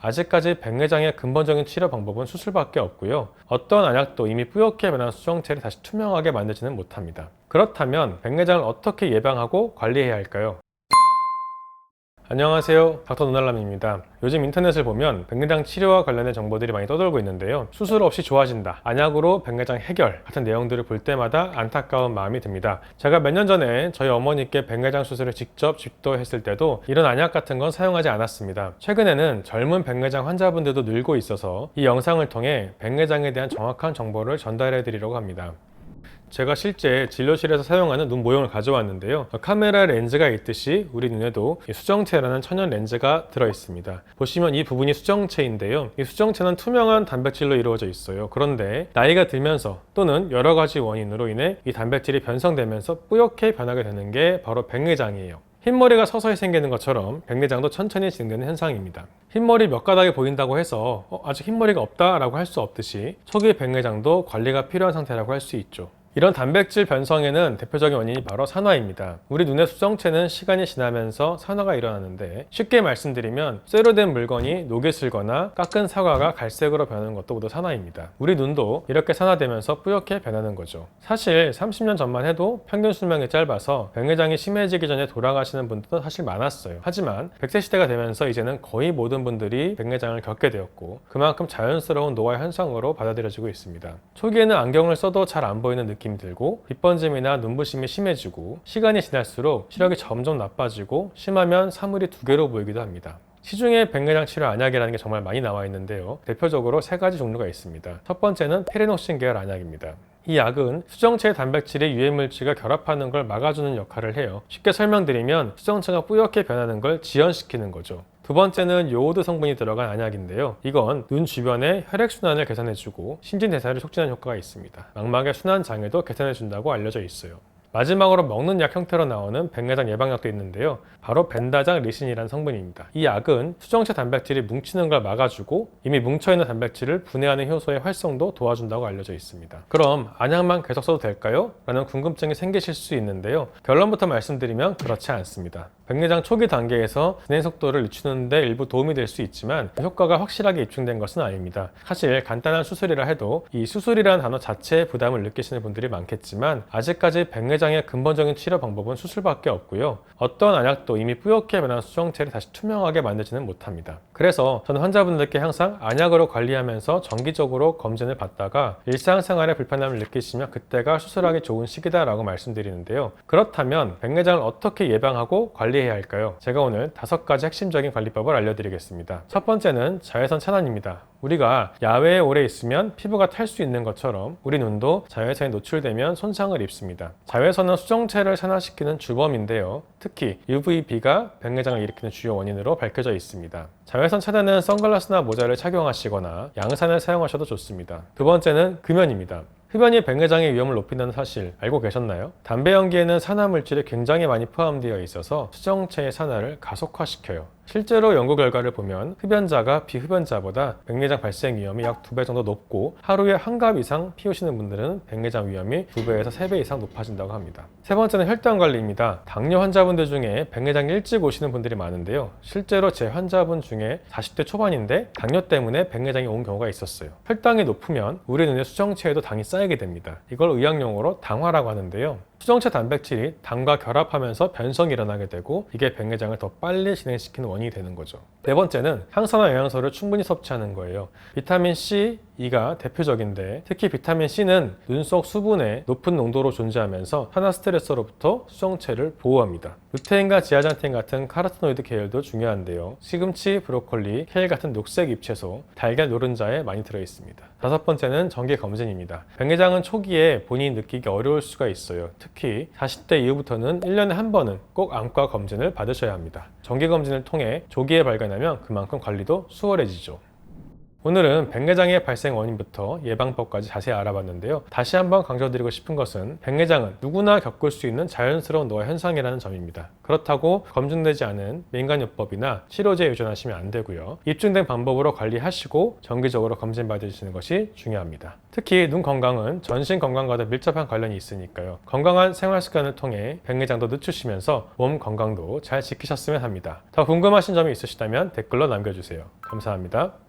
아직까지 백내장의 근본적인 치료 방법은 수술밖에 없고요. 어떤 안약도 이미 뿌옇게 변한 수정체를 다시 투명하게 만들지는 못합니다. 그렇다면 백내장을 어떻게 예방하고 관리해야 할까요? 안녕하세요, 닥터 눈알람입니다. 요즘 인터넷을 보면 백내장 치료와 관련된 정보들이 많이 떠돌고 있는데요. 수술 없이 좋아진다, 안약으로 백내장 해결 같은 내용들을 볼 때마다 안타까운 마음이 듭니다. 제가 몇 년 전에 저희 어머니께 백내장 수술을 직접 집도했을 때도 이런 안약 같은 건 사용하지 않았습니다. 최근에는 젊은 백내장 환자분들도 늘고 있어서 이 영상을 통해 백내장에 대한 정확한 정보를 전달해 드리려고 합니다. 제가 실제 진료실에서 사용하는 눈 모형을 가져왔는데요. 카메라 렌즈가 있듯이 우리 눈에도 수정체라는 천연 렌즈가 들어있습니다. 보시면 이 부분이 수정체인데요. 이 수정체는 투명한 단백질로 이루어져 있어요. 그런데 나이가 들면서 또는 여러 가지 원인으로 인해 이 단백질이 변성되면서 뿌옇게 변하게 되는 게 바로 백내장이에요. 흰머리가 서서히 생기는 것처럼 백내장도 천천히 진행되는 현상입니다. 흰머리 몇 가닥이 보인다고 해서 아직 흰머리가 없다라고 할 수 없듯이 초기 백내장도 관리가 필요한 상태라고 할 수 있죠. 이런 단백질 변성에는 대표적인 원인이 바로 산화입니다. 우리 눈의 수정체는 시간이 지나면서 산화가 일어나는데, 쉽게 말씀드리면 쇠로 된 물건이 녹에 슬거나 깎은 사과가 갈색으로 변하는 것도 모두 산화입니다. 우리 눈도 이렇게 산화되면서 뿌옇게 변하는 거죠. 사실 30년 전만 해도 평균 수명이 짧아서 백내장이 심해지기 전에 돌아가시는 분들도 사실 많았어요. 하지만 100세 시대가 되면서 이제는 거의 모든 분들이 백내장을 겪게 되었고, 그만큼 자연스러운 노화 현상으로 받아들여지고 있습니다. 초기에는 안경을 써도 잘 안 보이는 느낌이 들고, 빛번짐이나 눈부심이 심해지고, 시간이 지날수록 시력이 점점 나빠지고, 심하면 사물이 두 개로 보이기도 합니다. 시중에 백내장 치료 안약이라는 게 정말 많이 나와 있는데요. 대표적으로 세 가지 종류가 있습니다. 첫 번째는 페리녹신 계열 안약입니다. 이 약은 수정체 단백질의 유해물질과 결합하는 걸 막아주는 역할을 해요. 쉽게 설명드리면 수정체가 뿌옇게 변하는 걸 지연시키는 거죠. 두 번째는 요오드 성분이 들어간 안약인데요. 이건 눈 주변의 혈액순환을 개선해주고 신진대사를 촉진하는 효과가 있습니다. 망막의 순환 장애도 개선해준다고 알려져 있어요. 마지막으로 먹는 약 형태로 나오는 백내장 예방약도 있는데요. 바로 벤다장 리신이라는 성분입니다. 이 약은 수정체 단백질이 뭉치는 걸 막아주고, 이미 뭉쳐있는 단백질을 분해하는 효소의 활성도 도와준다고 알려져 있습니다. 그럼 안약만 계속 써도 될까요? 라는 궁금증이 생기실 수 있는데요. 결론부터 말씀드리면 그렇지 않습니다. 백내장 초기 단계에서 진행 속도를 늦추는 데 일부 도움이 될 수 있지만 효과가 확실하게 입증된 것은 아닙니다. 사실 간단한 수술이라 해도 이 수술이라는 단어 자체에 부담을 느끼시는 분들이 많겠지만, 아직까지 백내장의 근본적인 치료 방법은 수술밖에 없고요. 어떤 안약도 이미 뿌옇게 변한 수정체를 다시 투명하게 만들지는 못합니다. 그래서 저는 환자분들께 항상 안약으로 관리하면서 정기적으로 검진을 받다가 일상생활에 불편함을 느끼시면 그때가 수술하기 좋은 시기다라고 말씀드리는데요. 그렇다면 백내장을 어떻게 예방하고 관리해야 할까요? 제가 오늘 5가지 핵심적인 관리법을 알려드리겠습니다. 첫 번째는 자외선 차단입니다. 우리가 야외에 오래 있으면 피부가 탈 수 있는 것처럼 우리 눈도 자외선에 노출되면 손상을 입습니다. 자외선은 수정체를 산화시키는 주범인데요. 특히 UVB가 백내장을 일으키는 주요 원인으로 밝혀져 있습니다. 자외선 차단은 선글라스나 모자를 착용하시거나 양산을 사용하셔도 좋습니다. 두 번째는 금연입니다. 흡연이 백내장의 위험을 높인다는 사실 알고 계셨나요? 담배 연기에는 산화물질이 굉장히 많이 포함되어 있어서 수정체의 산화를 가속화시켜요. 실제로 연구 결과를 보면 흡연자가 비흡연자보다 백내장 발생 위험이 약 2배 정도 높고, 하루에 1갑 이상 피우시는 분들은 백내장 위험이 2배에서 3배 이상 높아진다고 합니다. 세 번째는 혈당 관리입니다. 당뇨 환자분들 중에 백내장 일찍 오시는 분들이 많은데요. 실제로 제 환자분 중에 40대 초반인데 당뇨 때문에 백내장이 온 경우가 있었어요. 혈당이 높으면 우리 눈의 수정체에도 당이 쌓이게 됩니다. 이걸 의학용어로 당화라고 하는데요. 수정체 단백질이 당과 결합하면서 변성이 일어나게 되고, 이게 백내장을 더 빨리 진행시키는 원인이 되는 거죠. 네 번째는 항산화 영양소를 충분히 섭취하는 거예요. 비타민 C, E가 대표적인데, 특히 비타민 C는 눈 속 수분의 높은 농도로 존재하면서 산화 스트레스로부터 수정체를 보호합니다. 루테인과 지아잔틴 같은 카로티노이드 계열도 중요한데요. 시금치, 브로콜리, 케일 같은 녹색 잎채소, 달걀 노른자에 많이 들어있습니다. 다섯 번째는 정기 검진입니다. 백내장은 초기에 본인이 느끼기 어려울 수가 있어요. 특히 40대 이후부터는 1년에 한 번은 꼭 안과 검진을 받으셔야 합니다. 정기 검진을 통해 조기에 발견하면 그만큼 관리도 수월해지죠. 오늘은 백내장의 발생 원인부터 예방법까지 자세히 알아봤는데요. 다시 한번 강조드리고 싶은 것은 백내장은 누구나 겪을 수 있는 자연스러운 노화 현상이라는 점입니다. 그렇다고 검증되지 않은 민간요법이나 치료제에 의존하시면 안 되고요. 입증된 방법으로 관리하시고 정기적으로 검진 받으시는 것이 중요합니다. 특히 눈 건강은 전신 건강과도 밀접한 관련이 있으니까요. 건강한 생활 습관을 통해 백내장도 늦추시면서 몸 건강도 잘 지키셨으면 합니다. 더 궁금하신 점이 있으시다면 댓글로 남겨주세요. 감사합니다.